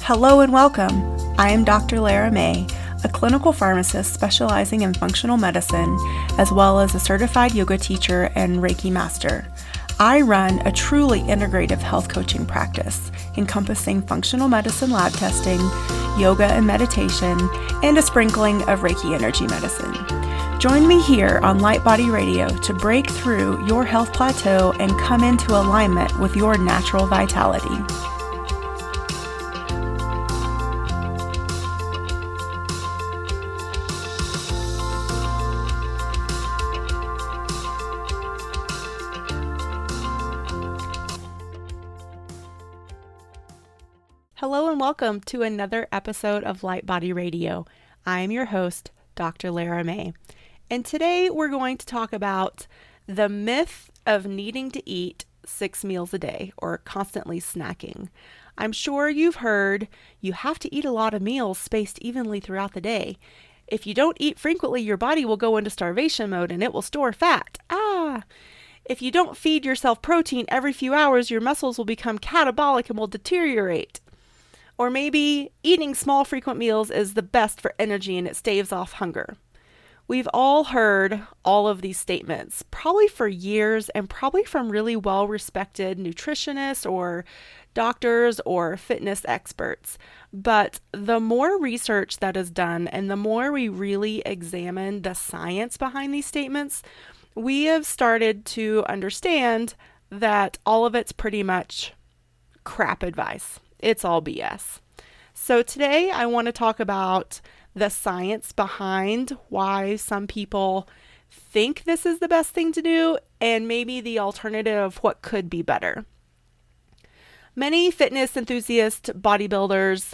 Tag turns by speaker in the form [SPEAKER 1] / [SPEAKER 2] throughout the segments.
[SPEAKER 1] Hello and welcome. I am Dr. Lara, a clinical pharmacist specializing in functional medicine, as well as a certified yoga teacher and Reiki master. I run a truly integrative health coaching practice encompassing functional medicine lab testing, yoga and meditation, and a sprinkling of Reiki energy medicine. Join me here on Light Body Radio to break through your health plateau and come into alignment with your natural vitality. Hello and welcome to another episode of Light Body Radio. I am your host, Dr. Lara May. And today we're going to talk about the myth of needing to eat 6 meals a day or constantly snacking. I'm sure you've heard you have to eat a lot of meals spaced evenly throughout the day. If you don't eat frequently, your body will go into starvation mode and it will store fat. If you don't feed yourself protein every few hours, your muscles will become catabolic and will deteriorate. Or maybe eating small frequent meals is the best for energy and it staves off hunger. We've all heard all of these statements, probably for years and probably from really well-respected nutritionists or doctors or fitness experts. But the more research that is done and the more we really examine the science behind these statements, we have started to understand that all of it's pretty much crap advice. It's all BS. So today I want to talk about the science behind why some people think this is the best thing to do and maybe the alternative of what could be better. Many fitness enthusiasts, bodybuilders,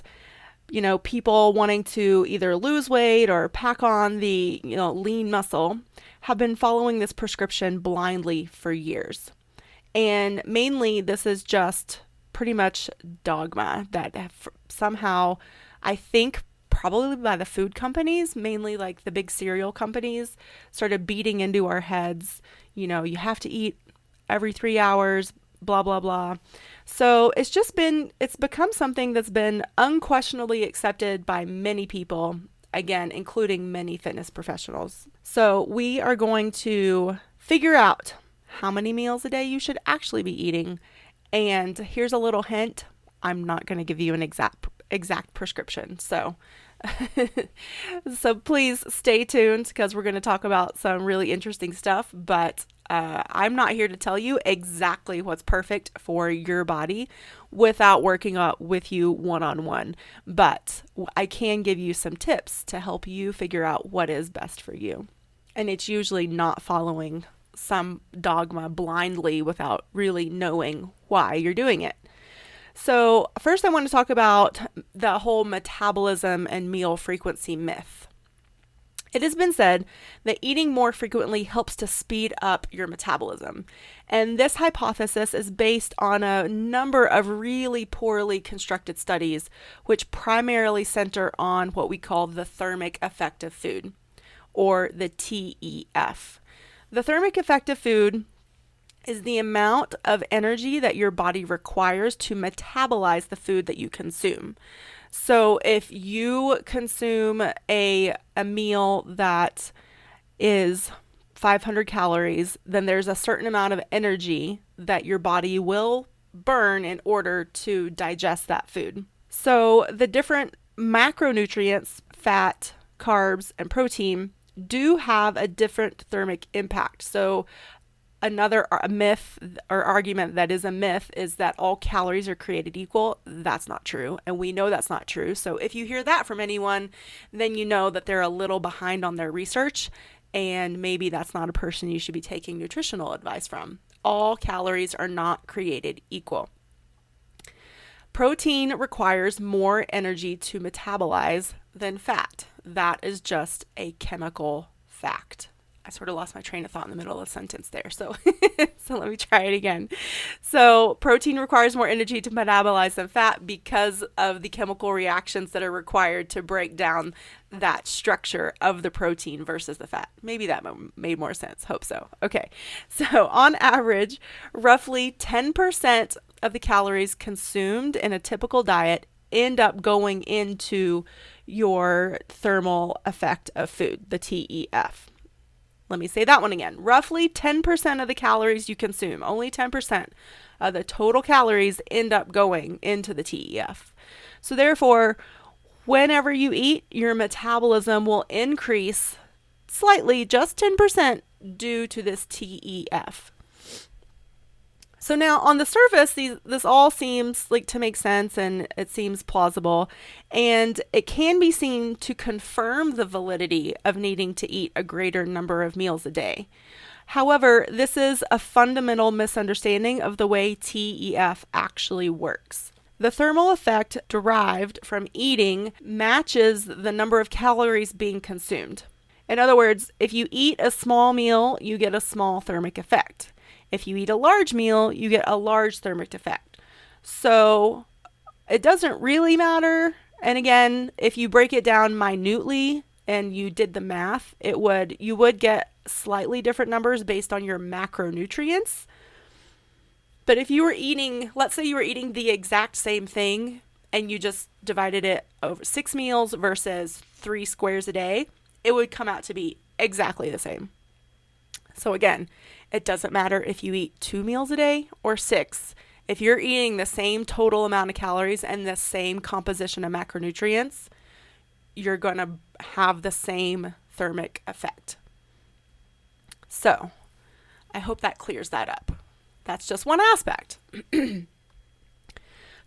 [SPEAKER 1] people wanting to either lose weight or pack on the, lean muscle have been following this prescription blindly for years. And mainly this is just pretty much dogma that somehow, I think probably by the food companies, mainly like the big cereal companies, started beating into our heads, you have to eat every 3 hours, blah, blah, blah. So it's become something that's been unquestionably accepted by many people, again, including many fitness professionals. So we are going to figure out how many meals a day you should actually be eating. And here's a little hint, I'm not going to give you an exact prescription. So please stay tuned because we're going to talk about some really interesting stuff. But I'm not here to tell you exactly what's perfect for your body without working out with you one-on-one. But I can give you some tips to help you figure out what is best for you. And it's usually not following some dogma blindly without really knowing why you're doing it. So first I want to talk about the whole metabolism and meal frequency myth. It has been said that eating more frequently helps to speed up your metabolism. And this hypothesis is based on a number of really poorly constructed studies, which primarily center on what we call the thermic effect of food, or the TEF. The thermic effect of food is the amount of energy that your body requires to metabolize the food that you consume. So if you consume a meal that is 500 calories, then there's a certain amount of energy that your body will burn in order to digest that food. So the different macronutrients, fat, carbs, and protein, do have a different thermic impact. So another myth or argument that is a myth is that all calories are created equal. That's not true. And we know that's not true. So if you hear that from anyone, then you know that they're a little behind on their research and maybe that's not a person you should be taking nutritional advice from. All calories are not created equal. Protein requires more energy to metabolize than fat. That is just a chemical fact. I sort of lost my train of thought in the middle of the sentence there. So let me try it again. So protein requires more energy to metabolize than fat because of the chemical reactions that are required to break down that structure of the protein versus the fat. Maybe that made more sense. Hope so. Okay. So on average, roughly 10% of the calories consumed in a typical diet end up going into your thermal effect of food, the TEF. Let me say that one again. Roughly 10% of the calories you consume, only 10% of the total calories end up going into the TEF. So therefore, whenever you eat, your metabolism will increase slightly, just 10%, due to this TEF. So now on the surface, this all seems like to make sense, and it seems plausible, and it can be seen to confirm the validity of needing to eat a greater number of meals a day. However, this is a fundamental misunderstanding of the way TEF actually works. The thermal effect derived from eating matches the number of calories being consumed. In other words, if you eat a small meal, you get a small thermic effect. If you eat a large meal, you get a large thermic effect. So it doesn't really matter. And again, if you break it down minutely and you did the math, you would get slightly different numbers based on your macronutrients. But if you were eating, let's say you were eating the exact same thing and you just divided it over 6 meals versus 3 squares a day, it would come out to be exactly the same. So again, it doesn't matter if you eat 2 meals a day or 6. If you're eating the same total amount of calories and the same composition of macronutrients, you're going to have the same thermic effect. So I hope that clears that up. That's just one aspect.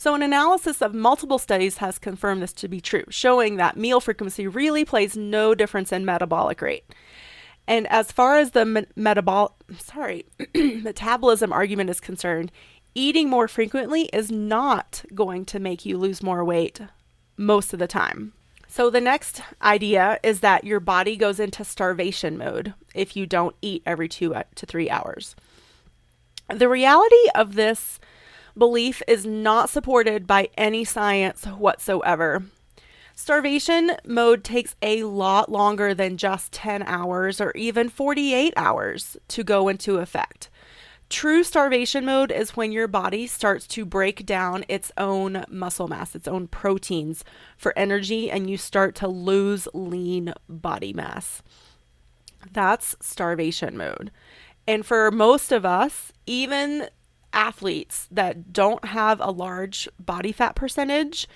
[SPEAKER 1] So an analysis of multiple studies has confirmed this to be true, showing that meal frequency really plays no difference in metabolic rate. And as far as the metabolism argument is concerned, eating more frequently is not going to make you lose more weight most of the time. So the next idea is that your body goes into starvation mode if you don't eat every 2 to 3 hours. The reality of this belief is not supported by any science whatsoever. Starvation mode takes a lot longer than just 10 hours or even 48 hours to go into effect. True starvation mode is when your body starts to break down its own muscle mass, its own proteins for energy, and you start to lose lean body mass. That's starvation mode. And for most of us, even athletes that don't have a large body fat percentage,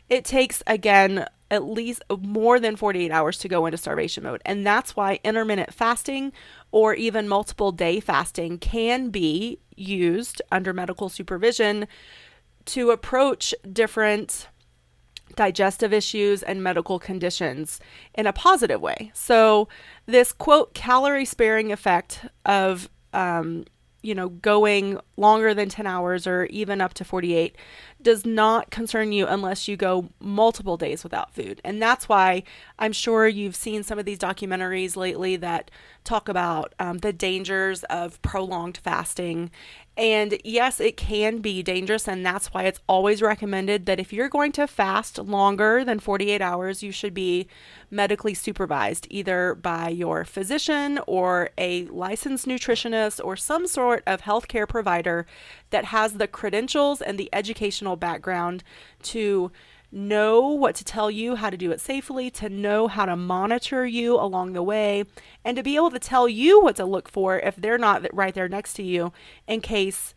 [SPEAKER 1] it takes, again, at least more than 48 hours to go into starvation mode. And that's why intermittent fasting or even multiple day fasting can be used under medical supervision to approach different digestive issues and medical conditions in a positive way. So this quote calorie sparing effect of going longer than 10 hours or even up to 48 does not concern you unless you go multiple days without food. And that's why I'm sure you've seen some of these documentaries lately that talk about the dangers of prolonged fasting. And yes, it can be dangerous, and that's why it's always recommended that if you're going to fast longer than 48 hours, you should be medically supervised, either by your physician or a licensed nutritionist or some sort of healthcare provider that has the credentials and the educational background to know what to tell you, how to do it safely, to know how to monitor you along the way, and to be able to tell you what to look for if they're not right there next to you in case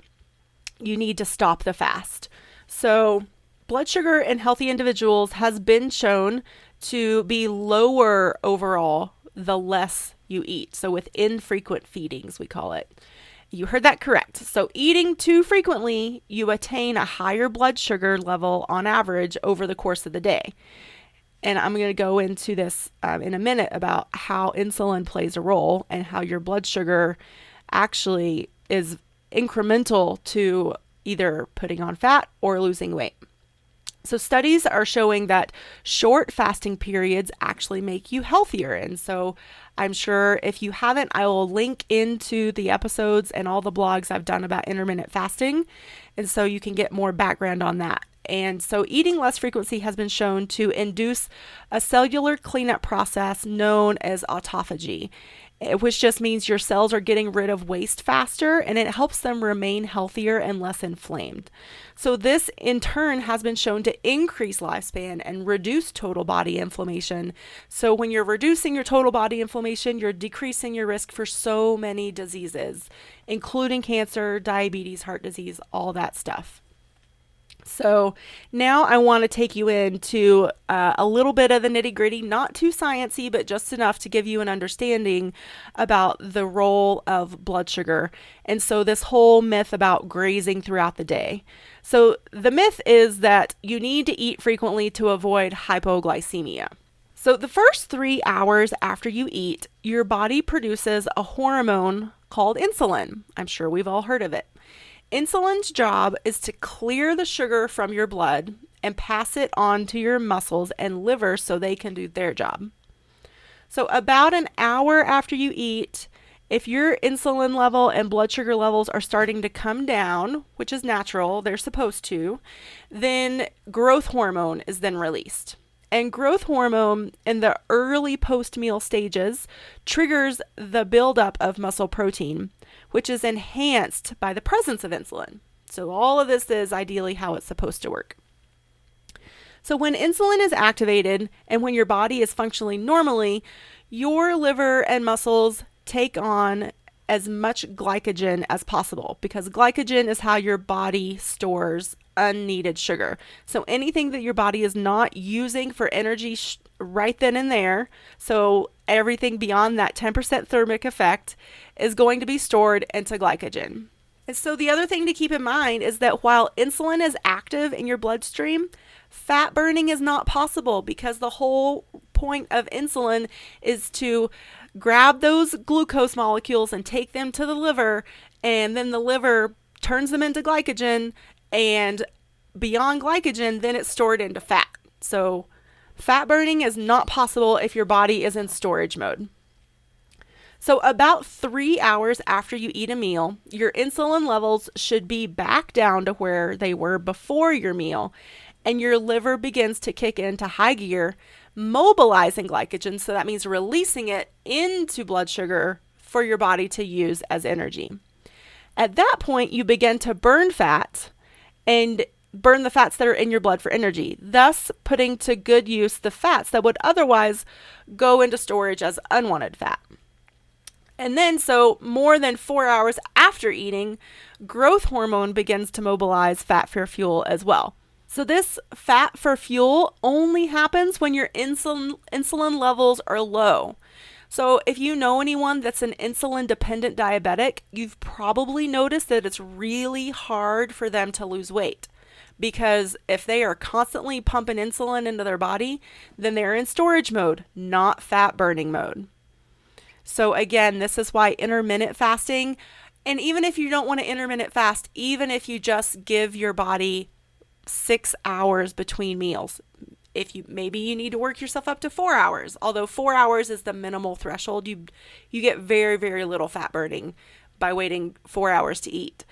[SPEAKER 1] you need to stop the fast. So blood sugar in healthy individuals has been shown to be lower overall the less you eat. So with infrequent feedings, we call it. You heard that correct. So eating too frequently, you attain a higher blood sugar level on average over the course of the day. And I'm going to go into this in a minute about how insulin plays a role and how your blood sugar actually is incremental to either putting on fat or losing weight. So studies are showing that short fasting periods actually make you healthier. And so I'm sure if you haven't, I will link into the episodes and all the blogs I've done about intermittent fasting. And so you can get more background on that. And so eating less frequency has been shown to induce a cellular cleanup process known as autophagy. which just means your cells are getting rid of waste faster, and it helps them remain healthier and less inflamed. So this in turn has been shown to increase lifespan and reduce total body inflammation. So when you're reducing your total body inflammation, you're decreasing your risk for so many diseases, including cancer, diabetes, heart disease, all that stuff. So now I want to take you into a little bit of the nitty gritty, not too sciencey, but just enough to give you an understanding about the role of blood sugar. And so this whole myth about grazing throughout the day. So the myth is that you need to eat frequently to avoid hypoglycemia. So the first 3 hours after you eat, your body produces a hormone called insulin. I'm sure we've all heard of it. Insulin's job is to clear the sugar from your blood and pass it on to your muscles and liver so they can do their job. So about an hour after you eat, if your insulin level and blood sugar levels are starting to come down, which is natural, they're supposed to, then growth hormone is then released. And growth hormone in the early post-meal stages triggers the buildup of muscle protein, which is enhanced by the presence of insulin. So all of this is ideally how it's supposed to work. So when insulin is activated and when your body is functioning normally, your liver and muscles take on as much glycogen as possible, because glycogen is how your body stores unneeded sugar. So anything that your body is not using for energy right then and there, so everything beyond that 10% thermic effect, is going to be stored into glycogen. And so the other thing to keep in mind is that while insulin is active in your bloodstream, fat burning is not possible, because the whole point of insulin is to grab those glucose molecules and take them to the liver, and then the liver turns them into glycogen, and beyond glycogen, then it's stored into fat. So fat burning is not possible if your body is in storage mode. So about 3 hours after you eat a meal, your insulin levels should be back down to where they were before your meal, and your liver begins to kick into high gear, mobilizing glycogen. So that means releasing it into blood sugar for your body to use as energy. At that point, you begin to burn fat and burn the fats that are in your blood for energy, thus putting to good use the fats that would otherwise go into storage as unwanted fat. And then, so more than 4 hours after eating, growth hormone begins to mobilize fat for fuel as well. So this fat for fuel only happens when your insulin levels are low. So if you know anyone that's an insulin-dependent diabetic, you've probably noticed that it's really hard for them to lose weight, because if they are constantly pumping insulin into their body, then they're in storage mode, not fat burning mode. So again, this is why intermittent fasting, and even if you don't want to intermittent fast, even if you just give your body 6 hours between meals, maybe you need to work yourself up to 4 hours, although 4 hours is the minimal threshold. You get very, very little fat burning by waiting 4 hours to eat.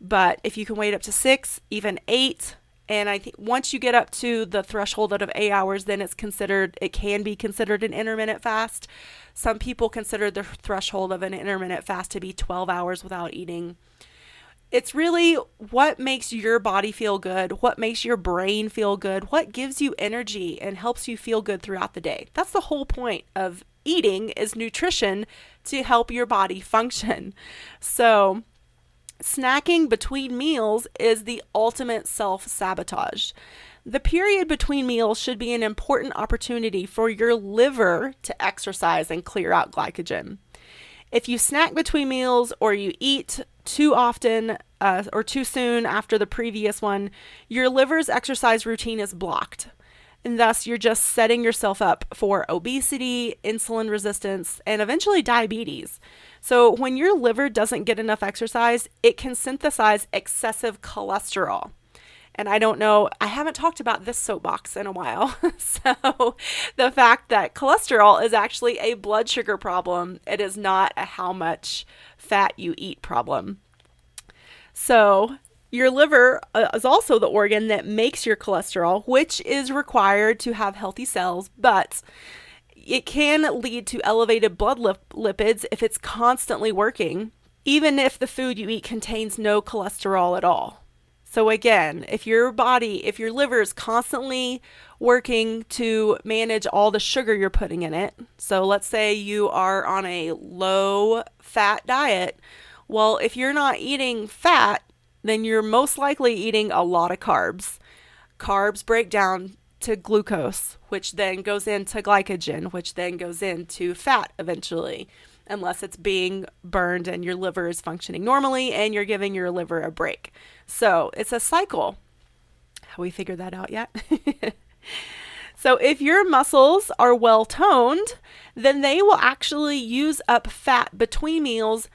[SPEAKER 1] But if you can wait up to 6, even 8, and I think once you get up to the threshold of 8 hours, then it can be considered an intermittent fast. Some people consider the threshold of an intermittent fast to be 12 hours without eating. It's really what makes your body feel good, what makes your brain feel good, what gives you energy and helps you feel good throughout the day. That's the whole point of eating, is nutrition to help your body function. So snacking between meals is the ultimate self-sabotage. The period between meals should be an important opportunity for your liver to exercise and clear out glycogen. If you snack between meals, or you eat too often or too soon after the previous one, your liver's exercise routine is blocked. And thus, you're just setting yourself up for obesity, insulin resistance, and eventually diabetes. So when your liver doesn't get enough exercise, it can synthesize excessive cholesterol. And I don't know, I haven't talked about this soapbox in a while. So the fact that cholesterol is actually a blood sugar problem, it is not a how much fat you eat problem. So your liver is also the organ that makes your cholesterol, which is required to have healthy cells, but it can lead to elevated blood lipids if it's constantly working, even if the food you eat contains no cholesterol at all. So again, if your liver is constantly working to manage all the sugar you're putting in it, so let's say you are on a low fat diet, well, if you're not eating fat, then you're most likely eating a lot of carbs. Carbs break down to glucose, which then goes into glycogen, which then goes into fat eventually, unless it's being burned and your liver is functioning normally and you're giving your liver a break. So it's a cycle. Have we figured that out yet? So if your muscles are well toned, then they will actually use up fat between meals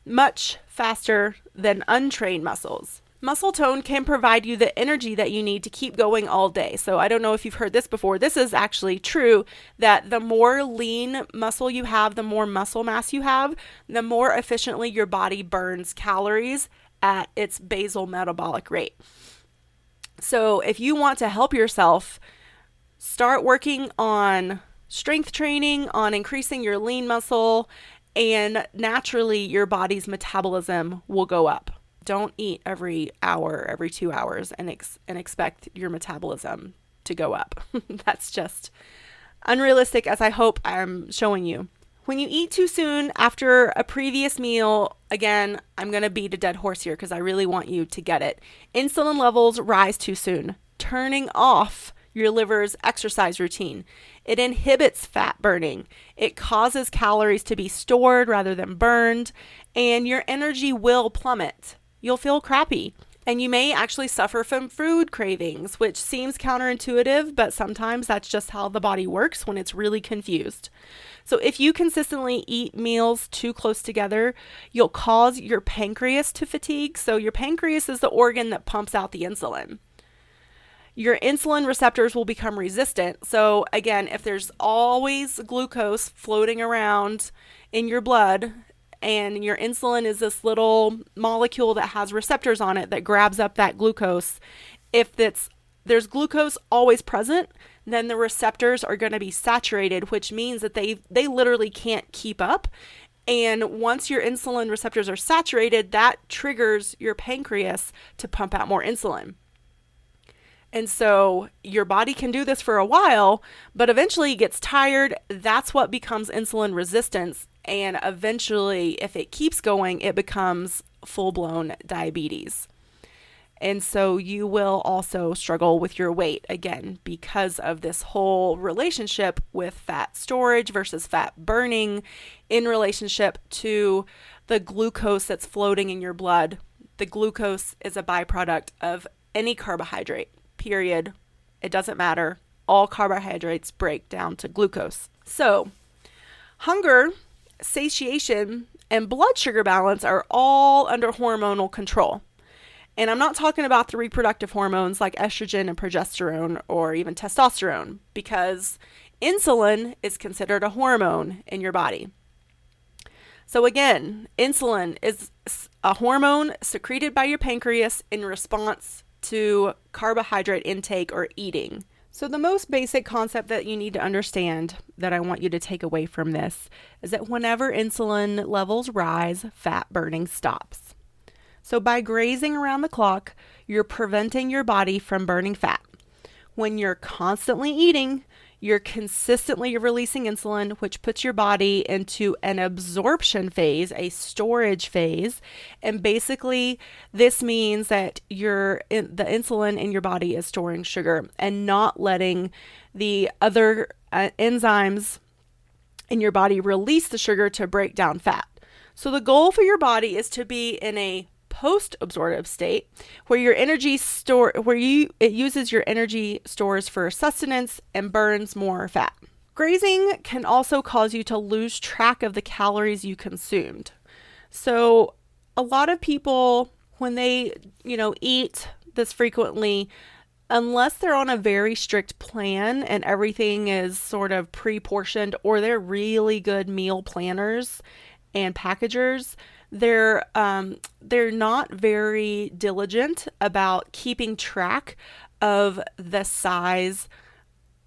[SPEAKER 1] much faster than untrained muscles. Muscle tone can provide you the energy that you need to keep going all day. So I don't know if you've heard this before. This is actually true, that the more lean muscle you have, the more muscle mass you have, the more efficiently your body burns calories at its basal metabolic rate. So if you want to help yourself, start working on strength training, on increasing your lean muscle, and naturally your body's metabolism will go up. Don't eat every hour, every 2 hours and expect your metabolism to go up. That's just unrealistic, as I hope I'm showing you. When you eat too soon after a previous meal, again, I'm going to beat a dead horse here because I really want you to get it. Insulin levels rise too soon, turning off your liver's exercise routine. It inhibits fat burning. It causes calories to be stored rather than burned, and your energy will plummet. You'll feel crappy, and you may actually suffer from food cravings, which seems counterintuitive, but sometimes that's just how the body works when it's really confused. So if you consistently eat meals too close together, you'll cause your pancreas to fatigue. So your pancreas is the organ that pumps out the insulin. Your insulin receptors will become resistant. So again, if there's always glucose floating around in your blood, and your insulin is this little molecule that has receptors on it that grabs up that glucose, if there's glucose always present, then the receptors are going to be saturated, which means that they literally can't keep up. And once your insulin receptors are saturated, that triggers your pancreas to pump out more insulin. And so your body can do this for a while, but eventually it gets tired. That's what becomes insulin resistance. And eventually, if it keeps going, it becomes full-blown diabetes. And so you will also struggle with your weight, again, because of this whole relationship with fat storage versus fat burning in relationship to the glucose that's floating in your blood. The glucose is a byproduct of any carbohydrate, period. It doesn't matter. All carbohydrates break down to glucose. So hunger, satiation, and blood sugar balance are all under hormonal control. And I'm not talking about the reproductive hormones like estrogen and progesterone or even testosterone, because insulin is considered a hormone in your body. So again, insulin is a hormone secreted by your pancreas in response to carbohydrate intake or eating. So the most basic concept that you need to understand that I want you to take away from this is that whenever insulin levels rise, fat burning stops. So by grazing around the clock, you're preventing your body from burning fat. When you're constantly eating, you're consistently releasing insulin, which puts your body into an absorption phase, a storage phase. And basically, this means that the insulin in your body is storing sugar and not letting the other enzymes in your body release the sugar to break down fat. So the goal for your body is to be in a post-absorptive state where your energy it uses your energy stores for sustenance and burns more fat. Grazing can also cause you to lose track of the calories you consumed. So a lot of people, when they, eat this frequently, unless they're on a very strict plan and everything is sort of pre-portioned, or they're really good meal planners and packagers, they're not very diligent about keeping track of the size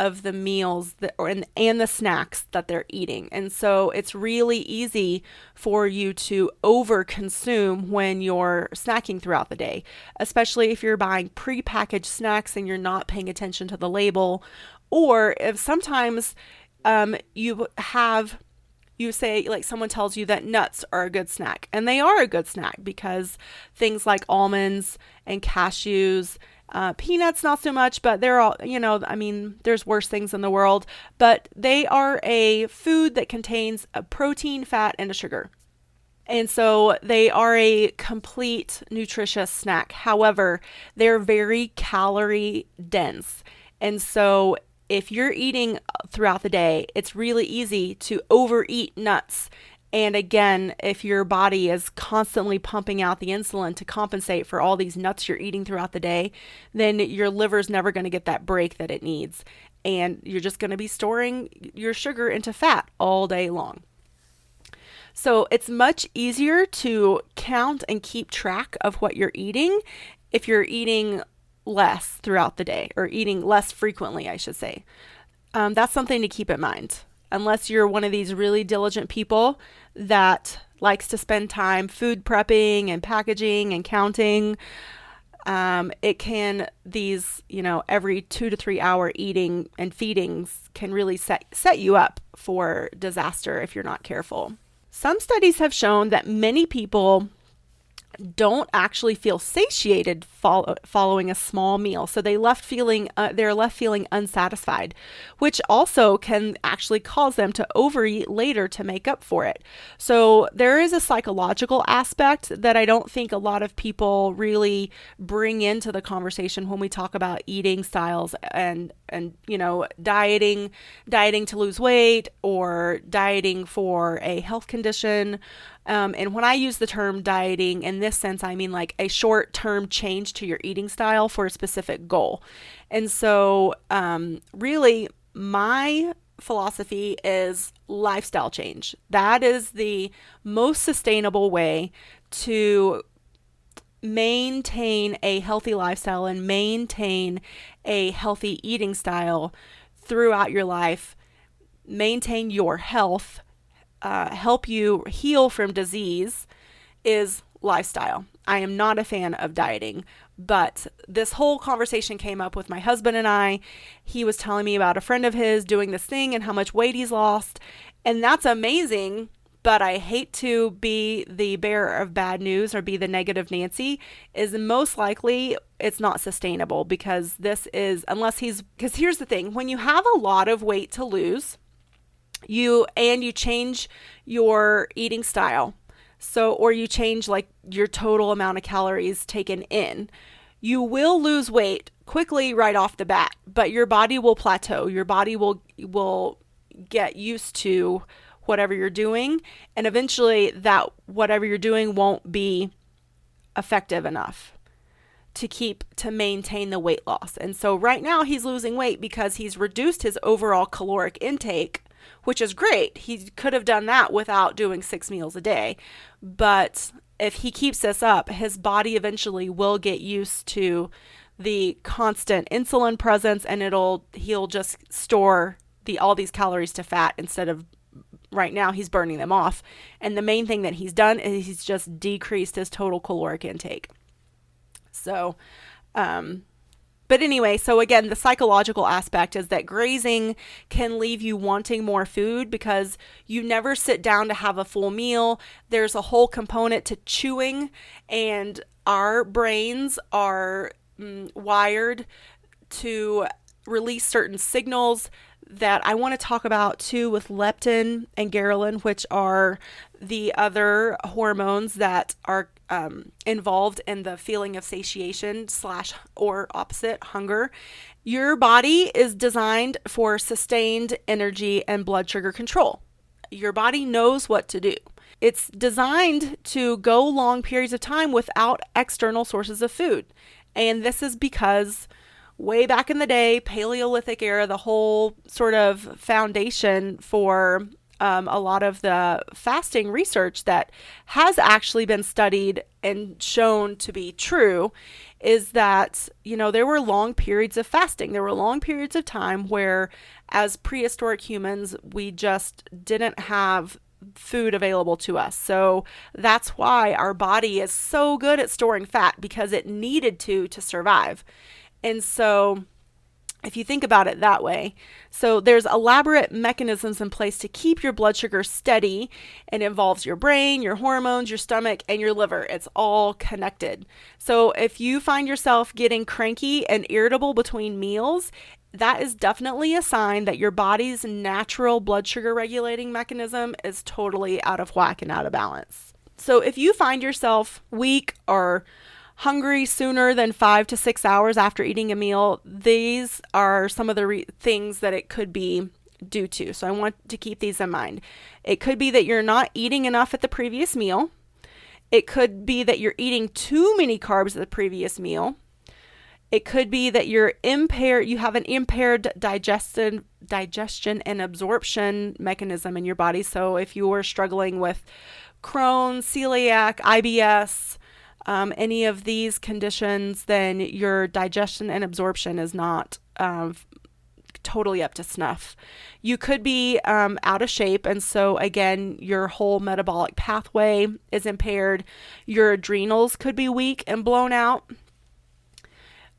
[SPEAKER 1] of the meals and the snacks that they're eating. And so it's really easy for you to overconsume when you're snacking throughout the day, especially if you're buying prepackaged snacks and you're not paying attention to the label, or if sometimes you say, like, someone tells you that nuts are a good snack, and they are a good snack because things like almonds and cashews, peanuts, not so much, but they're all, there's worse things in the world, but they are a food that contains a protein, fat, and a sugar. And so they are a complete nutritious snack. However, they're very calorie dense. And so if you're eating throughout the day, it's really easy to overeat nuts. And again, if your body is constantly pumping out the insulin to compensate for all these nuts you're eating throughout the day, then your liver's never going to get that break that it needs. And you're just going to be storing your sugar into fat all day long. So it's much easier to count and keep track of what you're eating if you're eating less throughout the day, or eating less frequently, I should say. That's something to keep in mind. Unless you're one of these really diligent people that likes to spend time food prepping and packaging and counting, these every 2 to 3 hour eating and feedings can really set you up for disaster if you're not careful. Some studies have shown that many people don't actually feel satiated following a small meal. So they're left feeling unsatisfied, which also can actually cause them to overeat later to make up for it. So there is a psychological aspect that I don't think a lot of people really bring into the conversation when we talk about eating styles and dieting to lose weight, or dieting for a health condition. And when I use the term dieting in this sense, I mean like a short-term change to your eating style for a specific goal. And so really my philosophy is lifestyle change. That is the most sustainable way to maintain a healthy lifestyle and maintain a healthy eating style throughout your life, maintain your health, help you heal from disease, is lifestyle. I am not a fan of dieting, but this whole conversation came up with my husband and I. He was telling me about a friend of his doing this thing and how much weight he's lost, and that's amazing, but I hate to be the bearer of bad news or be the negative Nancy. Is most likely it's not sustainable, because here's the thing, when you have a lot of weight to lose, you change your eating style, or you change like your total amount of calories taken in, you will lose weight quickly right off the bat, but your body will plateau. Your body will get used to whatever you're doing, and eventually that whatever you're doing won't be effective enough to maintain the weight loss. And so right now he's losing weight because he's reduced his overall caloric intake, which is great. He could have done that without doing 6 meals a day. But if he keeps this up, his body eventually will get used to the constant insulin presence, and he'll just store all these calories to fat instead of, right now he's burning them off. And the main thing that he's done is he's just decreased his total caloric intake. So, but anyway, so again, the psychological aspect is that grazing can leave you wanting more food because you never sit down to have a full meal. There's a whole component to chewing, and our brains are wired to release certain signals that I want to talk about too, with leptin and ghrelin, which are the other hormones that are involved in the feeling of satiation / or opposite, hunger. Your body is designed for sustained energy and blood sugar control. Your body knows what to do. It's designed to go long periods of time without external sources of food. And this is because way back in the day, Paleolithic era, the whole sort of foundation for a lot of the fasting research that has actually been studied and shown to be true is that, there were long periods of fasting. There were long periods of time where, as prehistoric humans, we just didn't have food available to us. So that's why our body is so good at storing fat, because it needed to survive. And so if you think about it that way, so there's elaborate mechanisms in place to keep your blood sugar steady, and it involves your brain, your hormones, your stomach, and your liver. It's all connected. So if you find yourself getting cranky and irritable between meals, that is definitely a sign that your body's natural blood sugar regulating mechanism is totally out of whack and out of balance. So if you find yourself weak or hungry sooner than 5 to 6 hours after eating a meal, these are some of the things that it could be due to. So I want to keep these in mind. It could be that you're not eating enough at the previous meal. It could be that you're eating too many carbs at the previous meal. It could be that you have an impaired digestion and absorption mechanism in your body. So if you are struggling with Crohn's, celiac, IBS, any of these conditions, then your digestion and absorption is not totally up to snuff. You could be out of shape, and so again, your whole metabolic pathway is impaired. Your adrenals could be weak and blown out.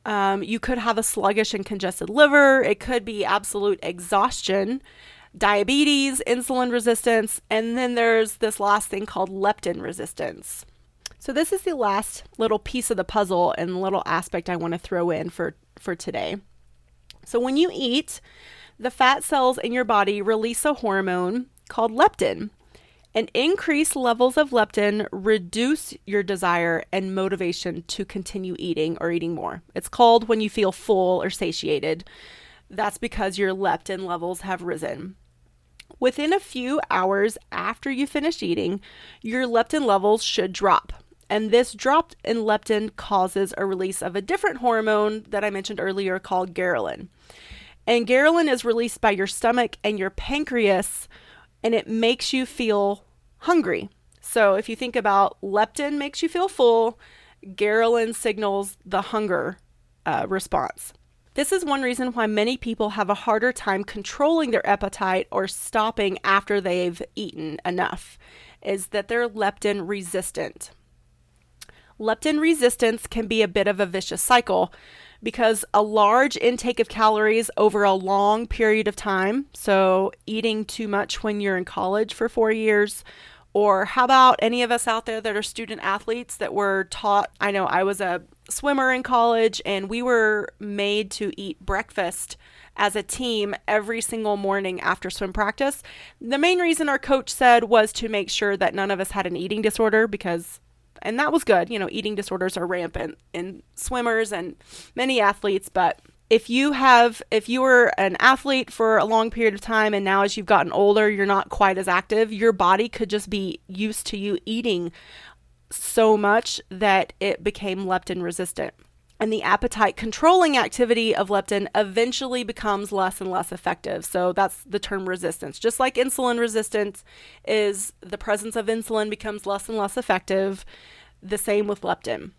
[SPEAKER 1] You could have a sluggish and congested liver. It could be absolute exhaustion, diabetes, insulin resistance, and then there's this last thing called leptin resistance. So this is the last little piece of the puzzle and little aspect I want to throw in for today. So when you eat, the fat cells in your body release a hormone called leptin, and increased levels of leptin reduce your desire and motivation to continue eating or eating more. It's called when you feel full or satiated. That's because your leptin levels have risen. Within a few hours after you finish eating, your leptin levels should drop. And this drop in leptin causes a release of a different hormone that I mentioned earlier called ghrelin. And ghrelin is released by your stomach and your pancreas, and it makes you feel hungry. So if you think about leptin makes you feel full, ghrelin signals the hunger response. This is one reason why many people have a harder time controlling their appetite or stopping after they've eaten enough, is that they're leptin resistant. Leptin resistance can be a bit of a vicious cycle because a large intake of calories over a long period of time, so eating too much when you're in college for 4 years, or how about any of us out there that are student athletes that were taught, I know I was a swimmer in college and we were made to eat breakfast as a team every single morning after swim practice. The main reason our coach said was to make sure that none of us had an eating disorder and that was good. Eating disorders are rampant in swimmers and many athletes, but if you were an athlete for a long period of time and now as you've gotten older, you're not quite as active, your body could just be used to you eating so much that it became leptin resistant. And the appetite controlling activity of leptin eventually becomes less and less effective. So that's the term resistance. Just like insulin resistance is the presence of insulin becomes less and less effective, the same with leptin.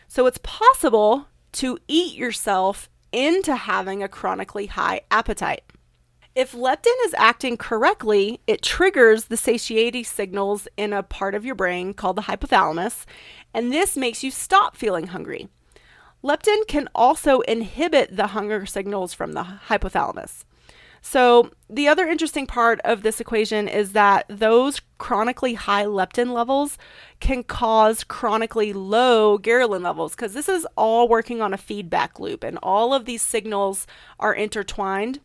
[SPEAKER 1] So it's possible to eat yourself into having a chronically high appetite. If leptin is acting correctly, it triggers the satiety signals in a part of your brain called the hypothalamus, and this makes you stop feeling hungry. Leptin can also inhibit the hunger signals from the hypothalamus. So the other interesting part of this equation is that those chronically high leptin levels can cause chronically low ghrelin levels, because this is all working on a feedback loop and all of these signals are intertwined.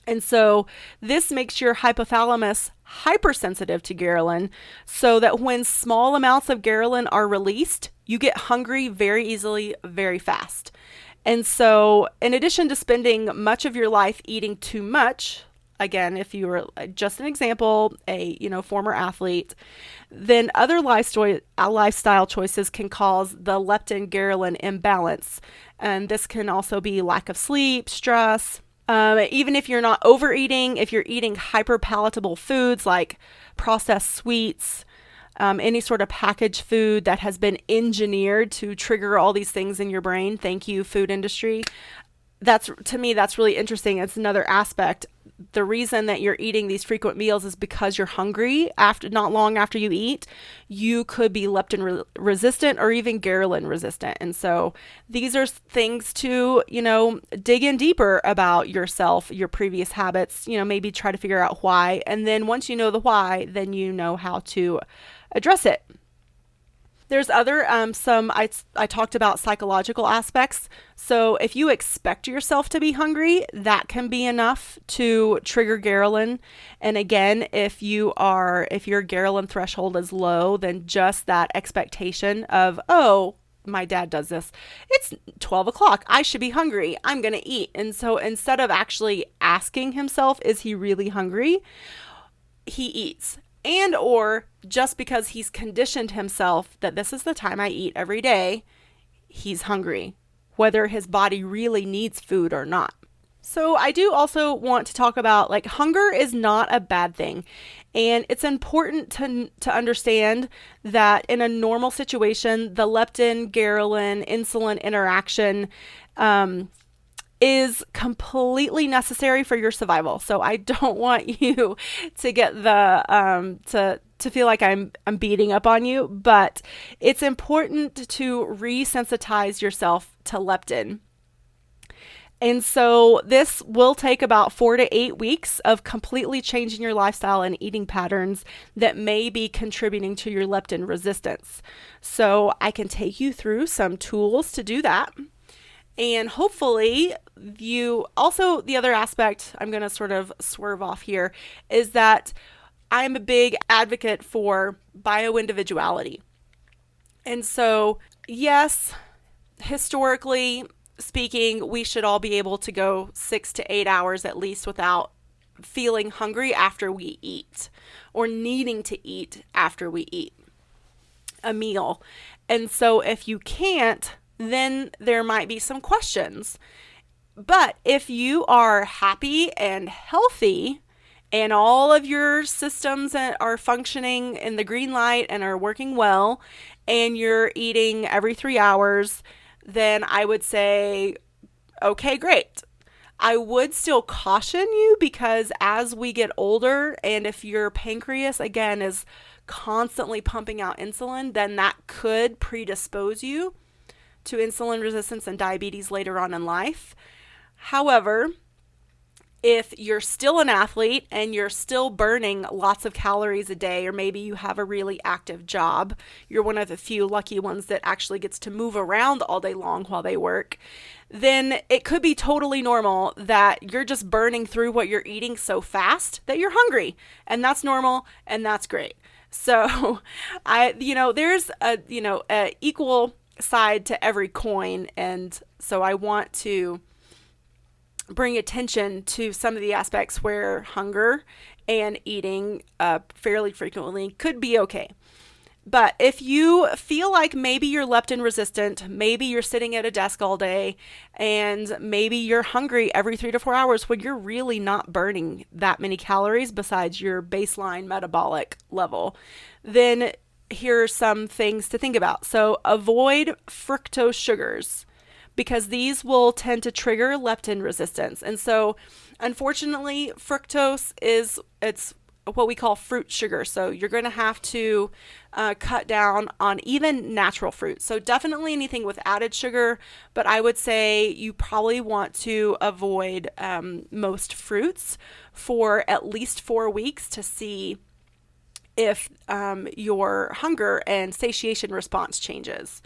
[SPEAKER 1] And so this makes your hypothalamus hypersensitive to ghrelin, so that when small amounts of ghrelin are released, you get hungry very easily, very fast. And so in addition to spending much of your life eating too much, again, if you were just an example, a former athlete, then other lifestyle choices can cause the leptin ghrelin imbalance. And this can also be lack of sleep, stress. Even if you're not overeating, if you're eating hyperpalatable foods like processed sweets, any sort of packaged food that has been engineered to trigger all these things in your brain. Thank you, food industry. To me, that's really interesting. It's another aspect. The reason that you're eating these frequent meals is because you're hungry not long after you eat. You could be leptin resistant or even ghrelin resistant. And so these are things to, dig in deeper about yourself, your previous habits, maybe try to figure out why. And then once you know the why, then you know how to address it. There's other, I talked about psychological aspects. So if you expect yourself to be hungry, that can be enough to trigger ghrelin. And again, if your ghrelin threshold is low, then just that expectation of, oh, my dad does this. It's 12 o'clock. I should be hungry. I'm going to eat. And so instead of actually asking himself, is he really hungry? He eats. And or just because he's conditioned himself that this is the time I eat every day, he's hungry, whether his body really needs food or not. So I do also want to talk about hunger is not a bad thing. And it's important to understand that in a normal situation, the leptin, ghrelin, insulin interaction is completely necessary for your survival. So I don't want you to get to feel like I'm beating up on you, but it's important to resensitize yourself to leptin. And so this will take about 4 to 8 weeks of completely changing your lifestyle and eating patterns that may be contributing to your leptin resistance. So I can take you through some tools to do that. And hopefully the other aspect I'm going to sort of swerve off here is that I'm a big advocate for bioindividuality. And so, yes, historically speaking, we should all be able to go 6 to 8 hours at least without feeling hungry after we eat or needing to eat after we eat a meal. And so if you can't, then there might be some questions. But if you are happy and healthy and all of your systems are functioning in the green light and are working well, and you're eating every 3 hours, then I would say, okay, great. I would still caution you because as we get older, and if your pancreas, again, is constantly pumping out insulin, then that could predispose you to insulin resistance and diabetes later on in life. However, if you're still an athlete and you're still burning lots of calories a day, or maybe you have a really active job, you're one of the few lucky ones that actually gets to move around all day long while they work, then it could be totally normal that you're just burning through what you're eating so fast that you're hungry. And that's normal and that's great. So there's a equal side to every coin, and so I want to bring attention to some of the aspects where hunger and eating fairly frequently could be okay. But if you feel like maybe you're leptin resistant, maybe you're sitting at a desk all day, and maybe you're hungry every 3 to 4 hours when you're really not burning that many calories besides your baseline metabolic level, then here are some things to think about. So avoid fructose sugars because these will tend to trigger leptin resistance. And so unfortunately, fructose it's what we call fruit sugar. So you're going to have to cut down on even natural fruit. So definitely anything with added sugar, but I would say you probably want to avoid most fruits for at least 4 weeks to see if your hunger and satiation response changes.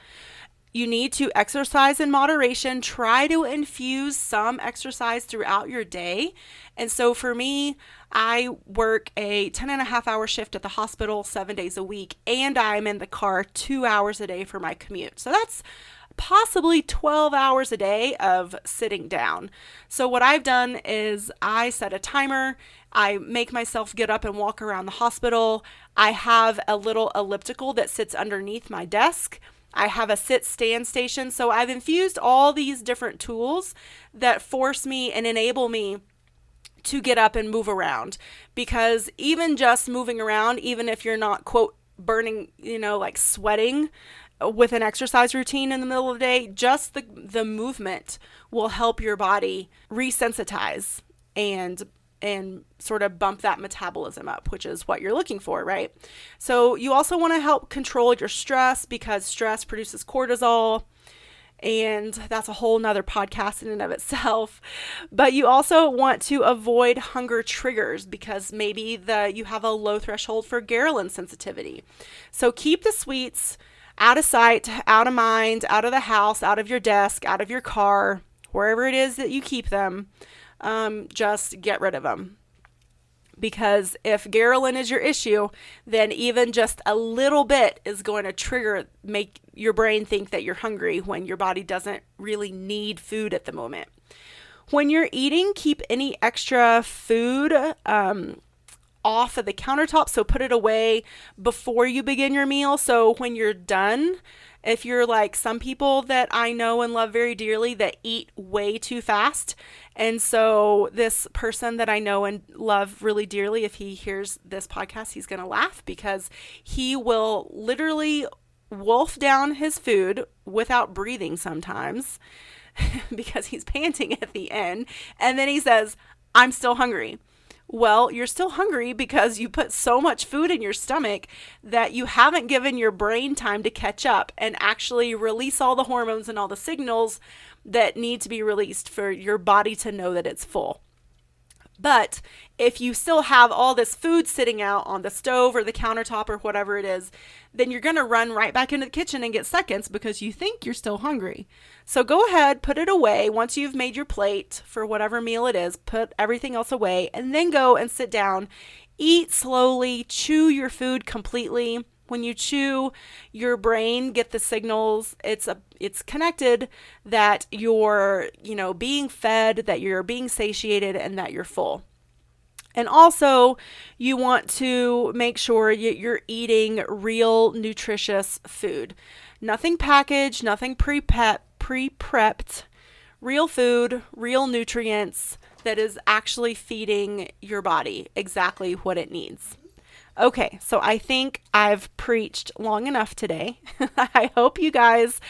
[SPEAKER 1] You need to exercise in moderation. Try to infuse some exercise throughout your day. And so for me, I work a 10.5-hour shift at the hospital 7 days a week, and I'm in the car 2 hours a day for my commute. So that's possibly 12 hours a day of sitting down. So what I've done is I set a timer. I make myself get up and walk around the hospital. I have a little elliptical that sits underneath my desk. I have a sit-stand station. So I've infused all these different tools that force me and enable me to get up and move around. Because even just moving around, even if you're not, quote, burning, like sweating with an exercise routine in the middle of the day, just the movement will help your body resensitize and sort of bump that metabolism up, which is what you're looking for, right? So you also want to help control your stress, because stress produces cortisol, and that's a whole nother podcast in and of itself. But you also want to avoid hunger triggers, because maybe you have a low threshold for ghrelin sensitivity. So keep the sweets out of sight, out of mind, out of the house, out of your desk, out of your car, wherever it is that you keep them. Just get rid of them. Because if ghrelin is your issue, then even just a little bit is going to make your brain think that you're hungry when your body doesn't really need food at the moment. When you're eating, keep any extra food off of the countertop. So put it away before you begin your meal. So when you're done, if you're like some people that I know and love very dearly that eat way too fast. And so this person that I know and love really dearly, if he hears this podcast, he's going to laugh, because he will literally wolf down his food without breathing sometimes because he's panting at the end. And then he says, "I'm still hungry." Well, you're still hungry because you put so much food in your stomach that you haven't given your brain time to catch up and actually release all the hormones and all the signals that need to be released for your body to know that it's full. But if you still have all this food sitting out on the stove or the countertop or whatever it is, then you're going to run right back into the kitchen and get seconds because you think you're still hungry. So go ahead, put it away. Once you've made your plate for whatever meal it is, put everything else away, and then go and sit down. Eat slowly, chew your food completely. When you chew, your brain get the signals. It's connected that you're, being fed, that you're being satiated, and that you're full. And also, you want to make sure you're eating real nutritious food. Nothing packaged, nothing pre-prepped. Real food, real nutrients that is actually feeding your body exactly what it needs. Okay, so I think I've preached long enough today. I hope you guys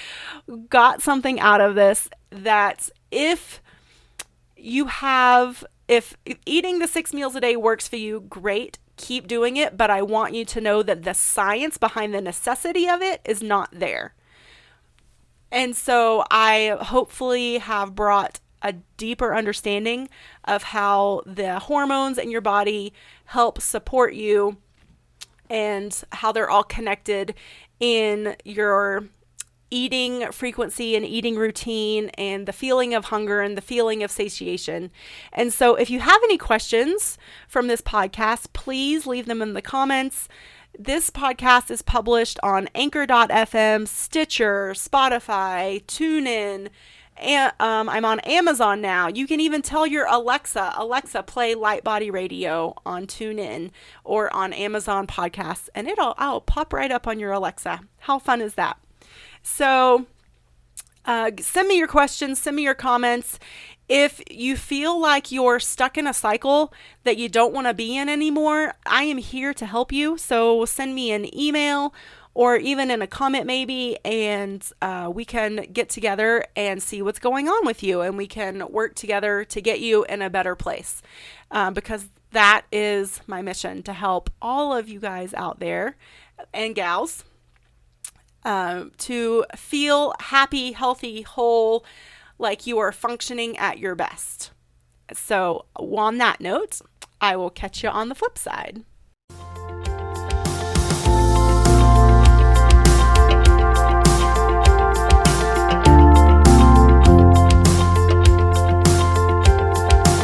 [SPEAKER 1] got something out of this, that if eating the 6 meals a day works for you, great, keep doing it. But I want you to know that the science behind the necessity of it is not there. And so I hopefully have brought a deeper understanding of how the hormones in your body help support you and how they're all connected in your eating frequency and eating routine and the feeling of hunger and the feeling of satiation. And so if you have any questions from this podcast, please leave them in the comments. This podcast is published on Anchor.fm, Stitcher, Spotify, TuneIn, and I'm on Amazon now. You can even tell your Alexa, play Light Body Radio on TuneIn or on Amazon Podcasts, and I'll pop right up on your Alexa. How fun is that? So send me your questions, send me your comments. If you feel like you're stuck in a cycle that you don't want to be in anymore, I am here to help you. So send me an email or even in a comment maybe, and we can get together and see what's going on with you, and we can work together to get you in a better place, because that is my mission, to help all of you guys out there and gals to feel happy, healthy, whole, like you are functioning at your best. So on that note, I will catch you on the flip side.